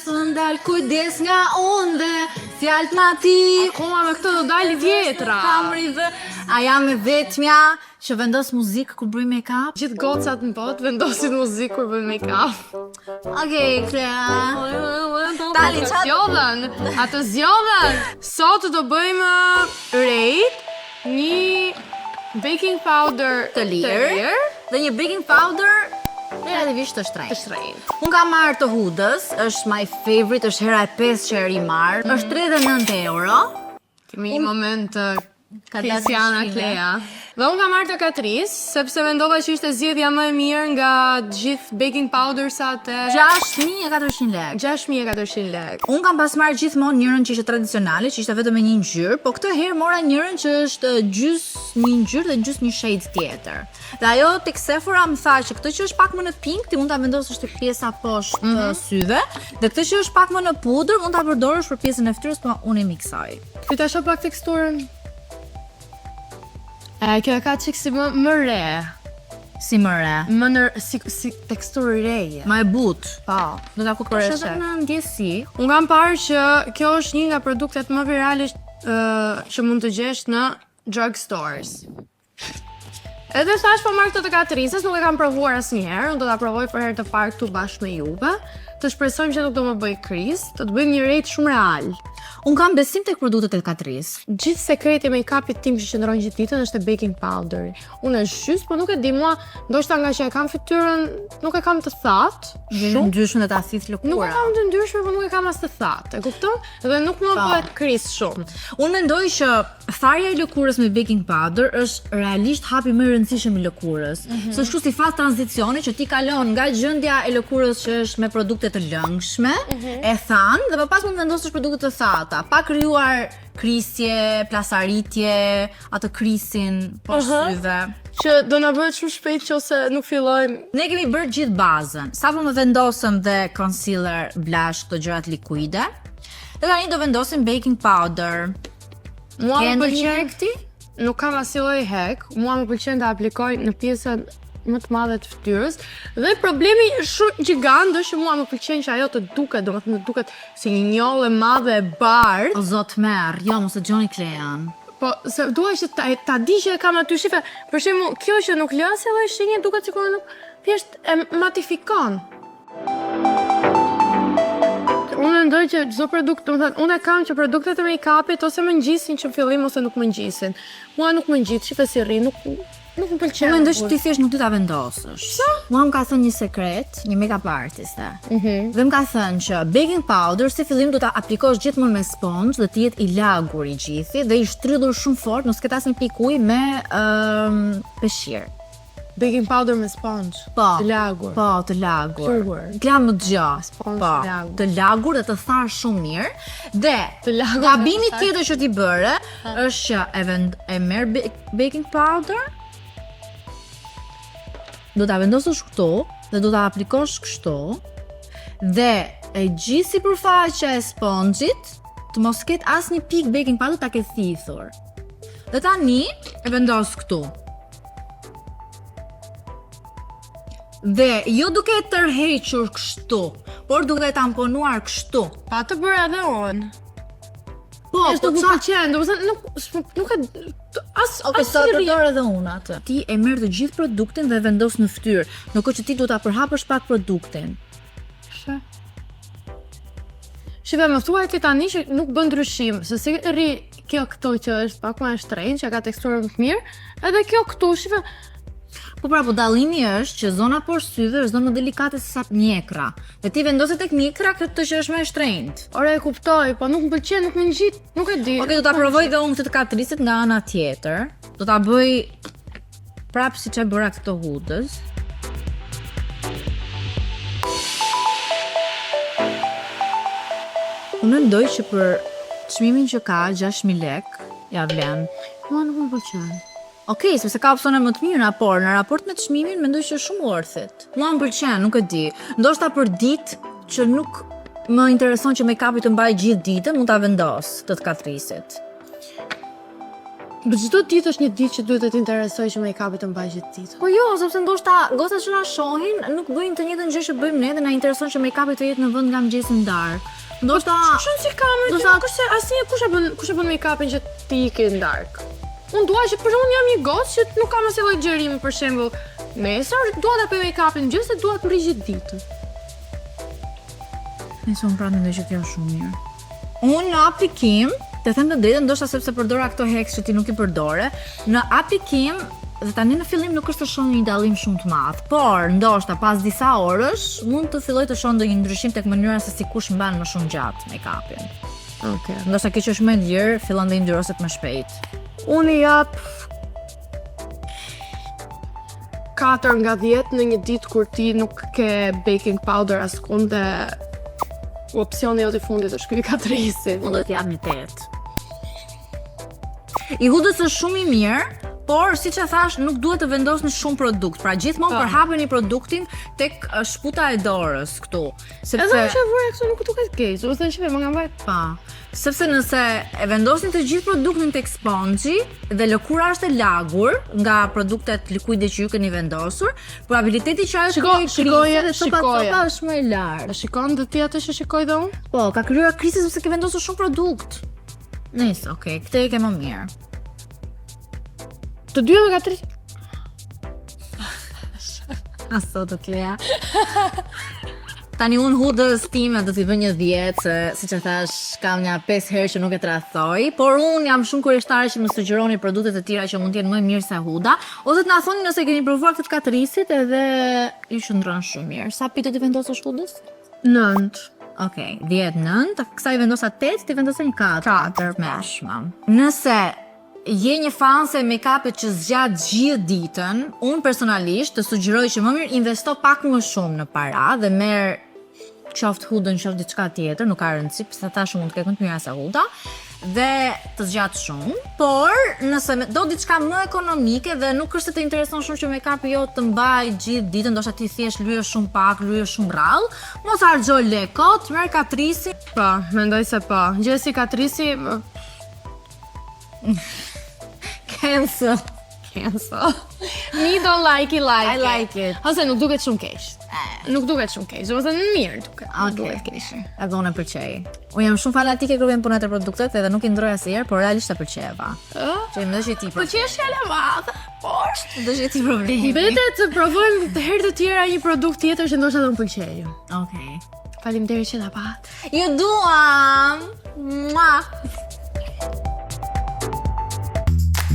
së ndal kujdes nga unë dhe fjallët ma ti. Akoma me këtë do dalë vjetra. A jam e vetmja që vendos muzikë kur bëj make-up? Gjithë gocat në botë vendosin muzikë kur bëjnë make-up. Okej, Klea. Tali, Atë zjodhen. Atë zjodhen. Sot do bëjmë rejt, një baking powder të lirë dhe një baking powder relativisht të shtrenjtë. Unë kam marrë të Hudës, është my favorite, është hera e 5 që e ri marrë, është 39 euro. Kemi një moment Kristiana Klea. Dhe unë kam marrë të Katris, sepse mendova që ishte zgjedhja më e mirë nga gjithë baking powdersat e 6.400 lek. 6.400 lek. Unë kam pas marrë gjithmonë njërën që ishte tradicionale, që ishte vetëm me një ngjyrë, po këtë herë mora njërën që është gjys një ngjyrë dhe gjys një shade tjetër. Dhe ajo tek Sephora më tha që këtë që është pak më në pink, ti mund ta vendosësh tek pjesa poshtë të syve, dhe këtë që është pak më në pudër mund ta përdorësh për pjesën e fytyrës, po unë e miksoj. Ky ta shoh pak teksturën. Kjo e ka qik si më re. Si më re. Si teksturë reje. Ma e butë. Po, Do ta kuptosh edhe në ndjesi. Unë kam parë që kjo është një nga produktet më virale që mund të gjesh në drugstores. Edhe thash po marrë këtë të Katrisës, nuk e kam provuar asnjëherë, unë do ta provoj për herë të parë këtu bashkë me juve. Të shpresojmë që nuk do më bëj krizë, të bëjmë një rejt shumë real. Unë kam besim tek produktet e Katrisë. Gjithë sekreti make-upit tim që qëndron gjithë ditën është e baking powder. Unë e shqys, po nuk e di mua, ndoshta nga që e kam fytyrën, nuk e kam të thatë. Shumë ndryshme dhe ta thith lëkura. Nuk e kam të ndryshme, po nuk e kam as të thatë. E kupton? Dhe nuk më bëhet krizë shumë. Unë mendoj që tharja e lëkurës me baking powder është realisht hapi më i rëndësishëm i lëkurës. Së kështu si fazë tranzicioni që ti kalon nga gjendja e lëkurës që është me produkte të lëngshme, e thanë, dhe më pas mund të vendosësh produkte të thata, pa krijuar krisje, plasaritje, atë krisin poshtë syve. Që do na bëhet shumë shpejt nëse nuk fillojmë. Ne kemi bërë gjithë bazën. Sapo më vendosëm dhe concealer, blush, këto gjërat likuide. Dhe tani do vendosim baking powder. Mua Ke më ndonjë pëlqen këti? Nuk kam asnjë lloj hek. Mua më pëlqen ta aplikoj në pjesën më të madhe të fytyrës. Dhe problemi shumë gjigant është që mua më pëlqen që ajo të duket, domethënë të duket si një njollë e madhe e bardhë. O zot merr, jo mos e gjoni Klean. Po, se dua që ta di që e kam aty shife. Për shembull, kjo që nuk lë asnjë lloj shenje, duket sikur nuk thjesht e matifikon. Unë mendoj që çdo produkt, domethënë, unë e kam që produktet e make-upit ose më ngjisin që në fillim ose nuk më ngjisin. Mua nuk më ngjit, shife si rri, nuk më pëlqen. Unë mendoj që ti thjesht nuk do ta vendosësh. Sa? Mua më ka thënë një sekret, një make-up artiste. Dhe më ka thënë që baking powder si fillim do ta aplikosh gjithmonë me sponge dhe të jetë i lagur i gjithi dhe i shtrydhur shumë fort, mos ketë asnjë pikë uji me peshqir. Baking powder me sponge. Po, të lagur. Po, të lagur. Sure. Klam më gjatë. Sponge Po, të lagur. të lagur dhe të tharë shumë mirë. Dhe Të lagur gabimi dhe të tjetër që ti bëre është që e merr baking powder, do ta vendosësh këtu dhe do ta aplikosh kështu dhe e gjithë sipërfaqja e sponxhit të mos ketë asnjë pikë baking powder ta ketë thithur. Dhe tani e vendos këtu. Dhe jo duke e tërhequr kështu, por duke e tamponuar kështu. Pa të bërë edhe unë. Po, Nuk më pëlqen, domethënë nuk e Okej, sa përdor edhe unë atë. Ti e merr të gjithë produktin dhe e vendos në fytyrë, ndërkohë që ti duhet ta përhapësh pak produktin. Shive, më thuaj ti tani që nuk bën ndryshim, se si rri kjo këtu që është pak më e shtrenjtë, që ka teksturën më të mirë, edhe kjo këtu, shive. Po pra, po dallimi është që zona poshtë syve është zonë më delikate se sa mjekra. Dhe ti vendose tek mjekra këtë që është më e shtrenjtë. Ore e kuptoj, po nuk më pëlqen, nuk më ngjit, nuk e di. Okej, do ta provoj dhe unë këtë të Katrisit nga ana tjetër. Do ta bëj prapë siç e bëra këtë Hudës. Unë mendoj që për çmimin që ka 6.000 lek, ja vlen. Mua nuk më pëlqen. Okej, sepse ka opsione më të mira, por në raport me çmimin mendoj që është shumë worth it. Mua më pëlqen, nuk e di. Ndoshta për ditë që nuk më intereson që make-upi të mbaj gjithë ditën, mund ta vendos të Katrisit. Çdo ditë është një ditë që duhet të t'interesoj që make-upi të mbaj gjithë ditë. Po jo, sepse ndoshta gocat që na shohin nuk bëjnë të njëjtën gjë që bëjmë ne dhe na intereson që make-upi të jetë në vend nga mëngjesi në darkë. Ndoshta Shumë si kamerë, do sa- nuk është se asnjë kush e bën make-upin që ti ke në darkë. Unë dua që për shembull jam një gocë që nuk kam asnjë lloj gjerimi për shembull. Nesër dua ta bëj make-upin mëngjes se dua të rri gjithë ditën. Nëse unë pra mendoj që kjo është shumë mirë. Unë në aplikim, të them të drejtën, ndoshta sepse përdora këto hacks që ti nuk i përdore, në aplikim dhe tani në fillim nuk është të shoh një dallim shumë të madh, por ndoshta pas disa orësh mund të filloj të shoh ndonjë ndryshim tek mënyra se si kush mban më shumë gjatë make-upin. Okej. Ndoshta kjo që është më e lirë fillon të ndyroset më shpejt. Unë i jap 4 nga 10 në një ditë kur ti nuk ke baking powder askund dhe opsioni jot i fundit është ky katrisi. Unë do të jap një 8. I hudës është shumë i mirë, por siç e thash, nuk duhet të vendosni shumë produkt. Pra gjithmonë përhapeni produktin tek shputa e dorës këtu, sepse Edhe unë që vura këtu nuk duket keq, ose të shpej më nga mbajt. pa, sepse nëse e vendosni të gjithë produktin tek sponxhi dhe lëkura është e lagur nga produktet likuide që ju keni vendosur, probabiliteti që ajo Shikoje është më i lartë. E shikon dhe ti atë që shikoj dhe unë? Po, ka krijuar krizë sepse ke vendosur shumë produkt. Nice, okay, këtë e ke më mirë. Të dy me katri. Aso të Klea. Tani unë hudës time do t'i vë një 10, se siç e thash kam një 5 herë që nuk e tradhoj, por unë jam shumë kurioztare që më sugjeroni produkte të tjera që mund të jenë më mirë se huda, ose të na thoni nëse keni provuar këtë katrisit edhe ju shndron shumë mirë. Sa pite ti vendosësh hudës? 9. Okej, 10, 9, kësaj vendosa 8, ti vendosa një 4 mëshma. Nëse je një fan se make-upit që zgjat gjithë ditën, unë personalisht të sugjeroj që më mirë investo pak më shumë në para dhe merr qoftë hudën, qoftë diçka tjetër, nuk ka rëndësi, pse tash mund të ketë më të mira se huda dhe të zgjat shumë, por nëse do diçka më ekonomike dhe nuk është se të intereson shumë që make-upi jo të mbaj gjithë ditën, ndoshta ti thjesht lyje shumë pak, lyje shumë rrallë, mos harxho lekët, merr katrisin. Po, mendoj se po. Gjesi katrisi, Cancel. Me don't like it like I like it. Ose nuk duket shumë keq. Nuk duket shumë keq, ose mirë duket. Nuk duket keq. Edhe unë e pëlqej. Unë jam shumë fanatike kur vjen puna te produktet edhe nuk i ndroj asnjëherë, por realisht e pëlqeva. Që më që ti. Po që është fjala e madhe. Por do që ti problemi. vete të provojmë të herë të tjera një produkt tjetër që ndoshta do më pëlqejë. Okej. Faleminderit që na pat. Ju duam. Mua.